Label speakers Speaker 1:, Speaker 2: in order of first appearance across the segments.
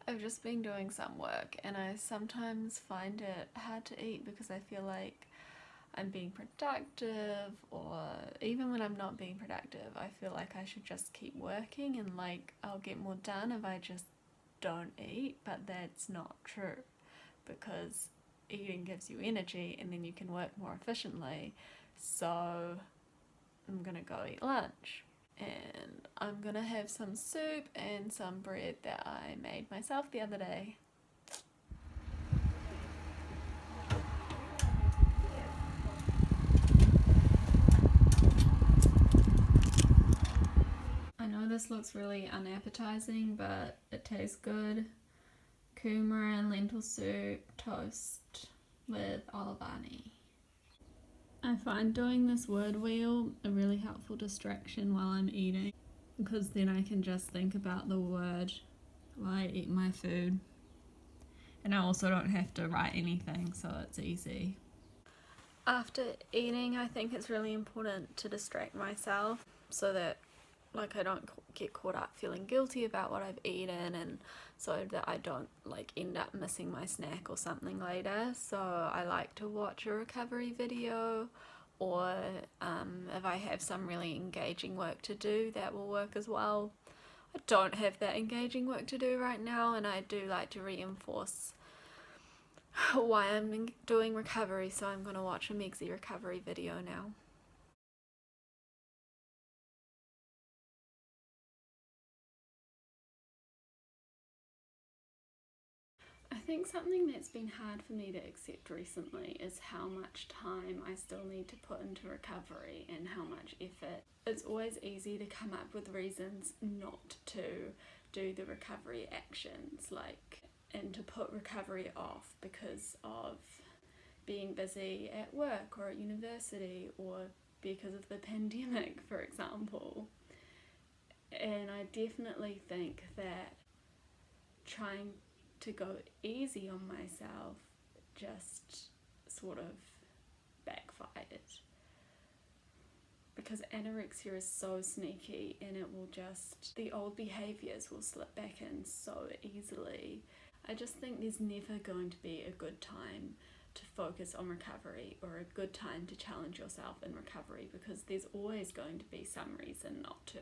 Speaker 1: I've just been doing some work and I sometimes find it hard to eat because I feel like I'm being productive, or even when I'm not being productive, I feel like I should just keep working and like I'll get more done if I just don't eat, but that's not true because eating gives you energy and then you can work more efficiently. So I'm gonna go eat lunch and I'm gonna have some soup and some bread that I made myself the other day. I know this looks really unappetizing, but it tastes good. Coumarin lentil soup, toast with olivani. I find doing this word wheel a really helpful distraction while I'm eating because then I can just think about the word while I eat my food. And I also don't have to write anything, so it's easy. After eating, I think it's really important to distract myself so that like I don't get caught up feeling guilty about what I've eaten, and so that I don't like end up missing my snack or something later. So I like to watch a recovery video, or if I have some really engaging work to do, that will work as well. I don't have that engaging work to do right now, and I do like to reinforce why I'm doing recovery, so I'm going to watch a Megzy recovery video now. I think something that's been hard for me to accept recently is how much time I still need to put into recovery and how much effort. It's always easy to come up with reasons not to do the recovery actions, like, and to put recovery off because of being busy at work or at university or because of the pandemic, for example. And I definitely think that trying to go easy on myself just sort of backfired because anorexia is so sneaky and it will just, the old behaviours will slip back in so easily. I just think there's never going to be a good time to focus on recovery or a good time to challenge yourself in recovery because there's always going to be some reason not to.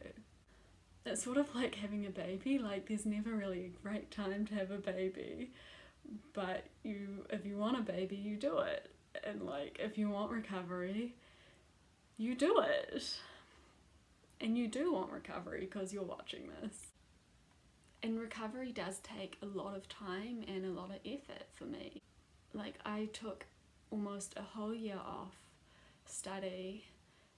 Speaker 1: It's sort of like having a baby, like there's never really a great time to have a baby, but if you want a baby, you do it. And like if you want recovery, you do it. And you do want recovery because you're watching this. And recovery does take a lot of time and a lot of effort for me. Like I took almost a whole year off study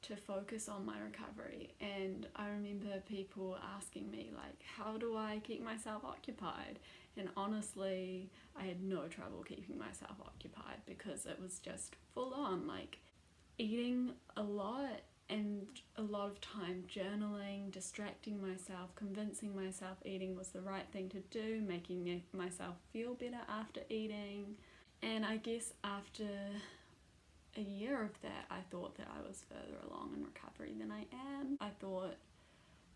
Speaker 1: to focus on my recovery, and I remember people asking me like, how do I keep myself occupied? And honestly, I had no trouble keeping myself occupied because it was just full on, like eating a lot and a lot of time journaling, distracting myself, convincing myself eating was the right thing to do, making myself feel better after eating. And I guess after a year of that, I thought that I was further along in recovery than I am. I thought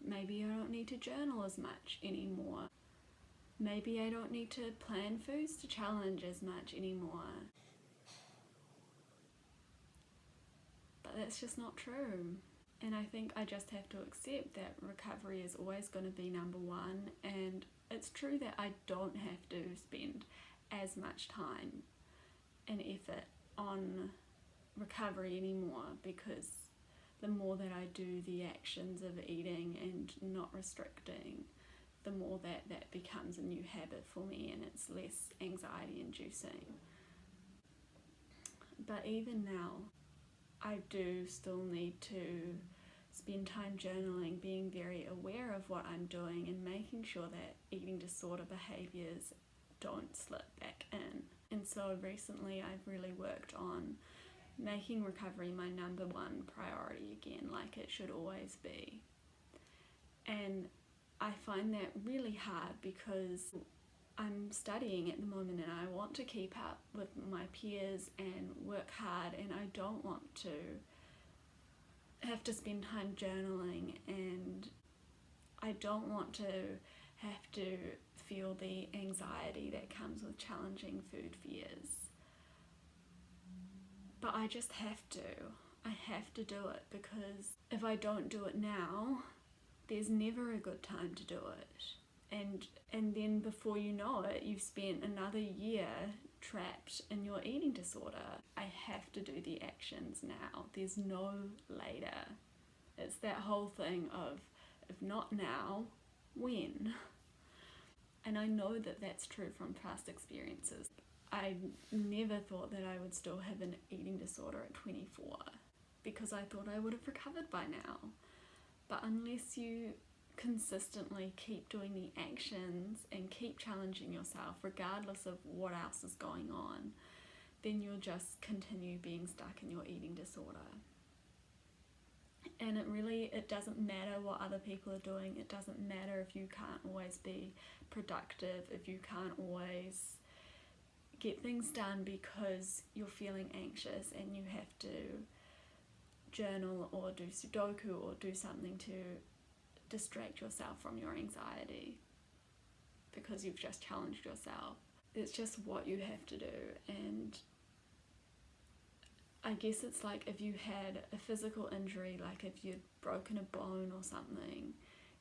Speaker 1: maybe I don't need to journal as much anymore. Maybe I don't need to plan foods to challenge as much anymore. But that's just not true. And I think I just have to accept that recovery is always going to be number one. And it's true that I don't have to spend as much time and effort on recovery anymore, because the more that I do the actions of eating and not restricting, the more that becomes a new habit for me and it's less anxiety inducing. But even now, I do still need to spend time journaling, being very aware of what I'm doing and making sure that eating disorder behaviours don't slip back in. And so recently I've really worked on making recovery my number one priority again, like it should always be. And I find that really hard because I'm studying at the moment and I want to keep up with my peers and work hard, and I don't want to have to spend time journaling, and I don't want to have to feel the anxiety that comes with challenging food fears. But I just have to. I have to do it, because if I don't do it now, there's never a good time to do it. And then before you know it, you've spent another year trapped in your eating disorder. I have to do the actions now. There's no later. It's that whole thing of, if not now, when? And I know that that's true from past experiences. I never thought that I would still have an eating disorder at 24, because I thought I would have recovered by now. But unless you consistently keep doing the actions and keep challenging yourself, regardless of what else is going on, then you'll just continue being stuck in your eating disorder. And it doesn't matter what other people are doing. It doesn't matter if you can't always be productive, if you can't always get things done because you're feeling anxious and you have to journal or do Sudoku or do something to distract yourself from your anxiety because you've just challenged yourself. It's just what you have to do. And I guess it's like if you had a physical injury, like if you'd broken a bone or something,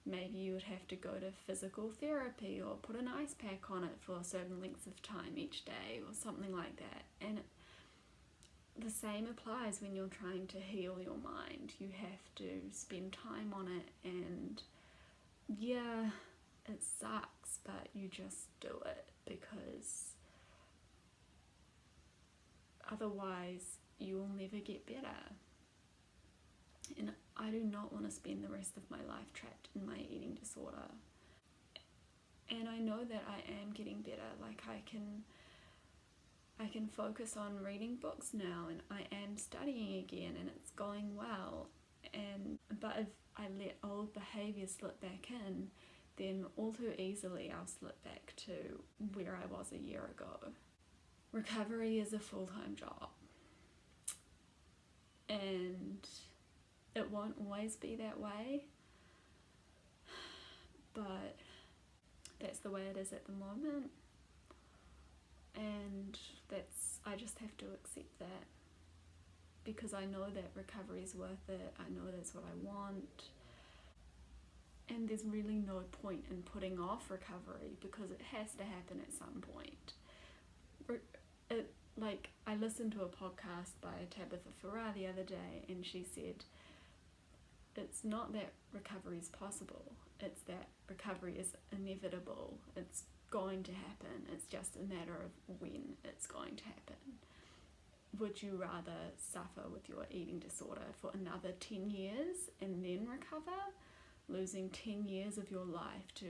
Speaker 1: maybe you would have to go to physical therapy or put an ice pack on it for certain lengths of time each day or something like that. And the same applies when you're trying to heal your mind. You have to spend time on it, and yeah, it sucks, but you just do it, because otherwise you will never get better. And I do not want to spend the rest of my life trapped in my eating disorder. And I know that I am getting better. Like I can focus on reading books now, and I am studying again, and it's going well. But if I let old behaviours slip back in, then all too easily I'll slip back to where I was a year ago. Recovery is a full-time job, and it won't always be that way, but that's the way it is at the moment. And I just have to accept that, because I know that recovery is worth it. I know that's what I want. And there's really no point in putting off recovery, because it has to happen at some point. I listened to a podcast by Tabitha Farrar the other day, and she said, it's not that recovery is possible, it's that recovery is inevitable. It's going to happen. It's just a matter of when it's going to happen. Would you rather suffer with your eating disorder for another 10 years and then recover, losing 10 years of your life to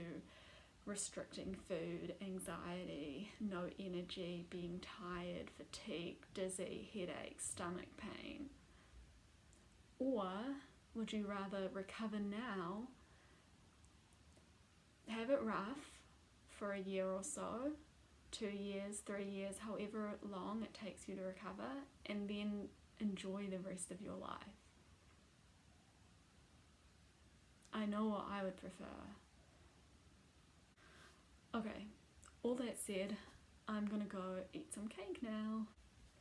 Speaker 1: restricting food, anxiety, no energy, being tired, fatigue, dizzy, headache, stomach pain? Or would you rather recover now, have it rough for a year or so, 2 years, 3 years, however long it takes you to recover, and then enjoy the rest of your life? I know what I would prefer. Okay, all that said, I'm gonna go eat some cake now,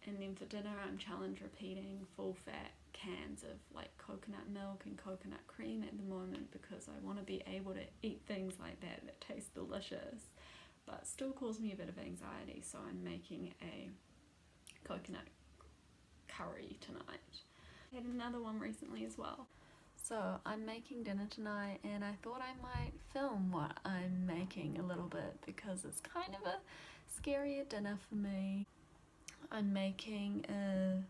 Speaker 1: and then for dinner I'm challenge repeating full fat cans of like coconut milk and coconut cream at the moment, because I want to be able to eat things like that taste delicious but still cause me a bit of anxiety. So I'm making a coconut curry tonight. I had another one recently as well. So I'm making dinner tonight, and I thought I might film what I'm making a little bit, because it's kind of a scarier dinner for me. I'm making a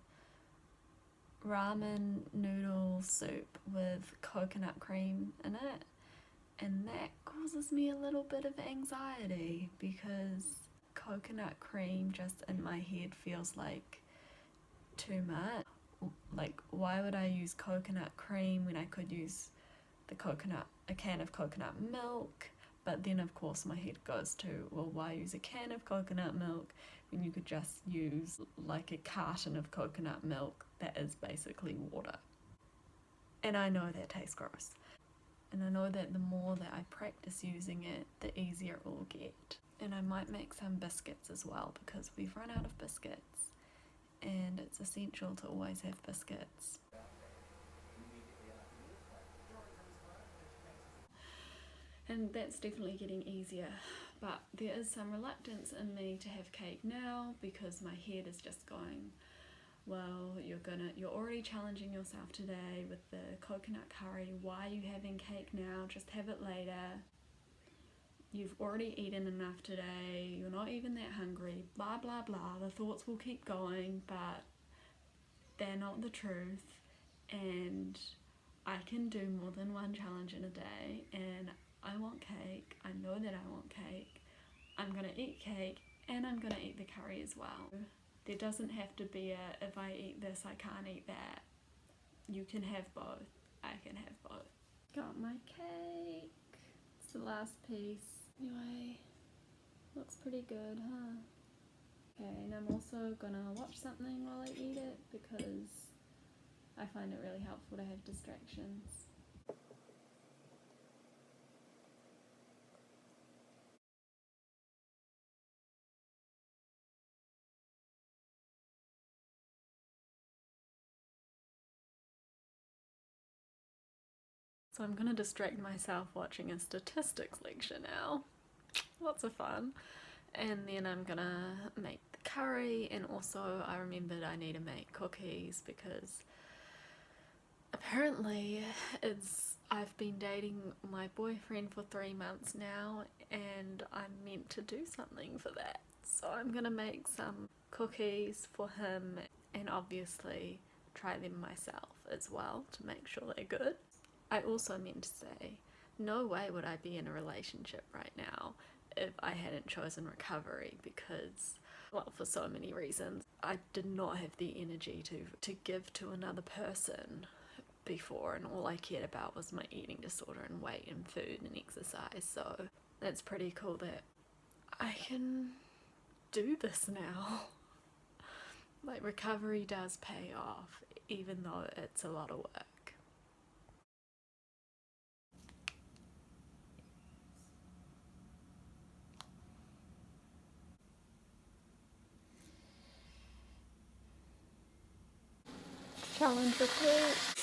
Speaker 1: ramen noodle soup with coconut cream in it, and that causes me a little bit of anxiety, because coconut cream just in my head feels like too much. Like, why would I use coconut cream when I could use a can of coconut milk? But then of course my head goes to, well, why use a can of coconut milk when you could just use like a carton of coconut milk that is basically water? And I know that tastes gross. And I know that the more that I practice using it, the easier it will get. And I might make some biscuits as well, because we've run out of biscuits and it's essential to always have biscuits. And that's definitely getting easier, but there is some reluctance in me to have cake now, because my head is just going, well, you're already challenging yourself today with the coconut curry. Why are you having cake now? Just have it later. You've already eaten enough today. You're not even that hungry. Blah, blah, blah. The thoughts will keep going, but they're not the truth. And I can do more than one challenge in a day, and I want cake. I know that I want cake. I'm gonna eat cake, and I'm gonna eat the curry as well. There doesn't have to be a, if I eat this, I can't eat that. You can have both. I can have both. Got my cake. It's the last piece. Anyway, looks pretty good, huh? Okay, and I'm also gonna watch something while I eat it, because I find it really helpful to have distractions. So I'm gonna distract myself watching a statistics lecture now. Lots of fun. And then I'm gonna make the curry, and also I remembered I need to make cookies, because apparently I've been dating my boyfriend for 3 months now, and I'm meant to do something for that. So I'm gonna make some cookies for him, and obviously try them myself as well to make sure they're good. I also meant to say, no way would I be in a relationship right now if I hadn't chosen recovery, because, well, for so many reasons. I did not have the energy to give to another person before, and all I cared about was my eating disorder and weight and food and exercise. So that's pretty cool that I can do this now. Like, recovery does pay off, even though it's a lot of work. Challenge repeat.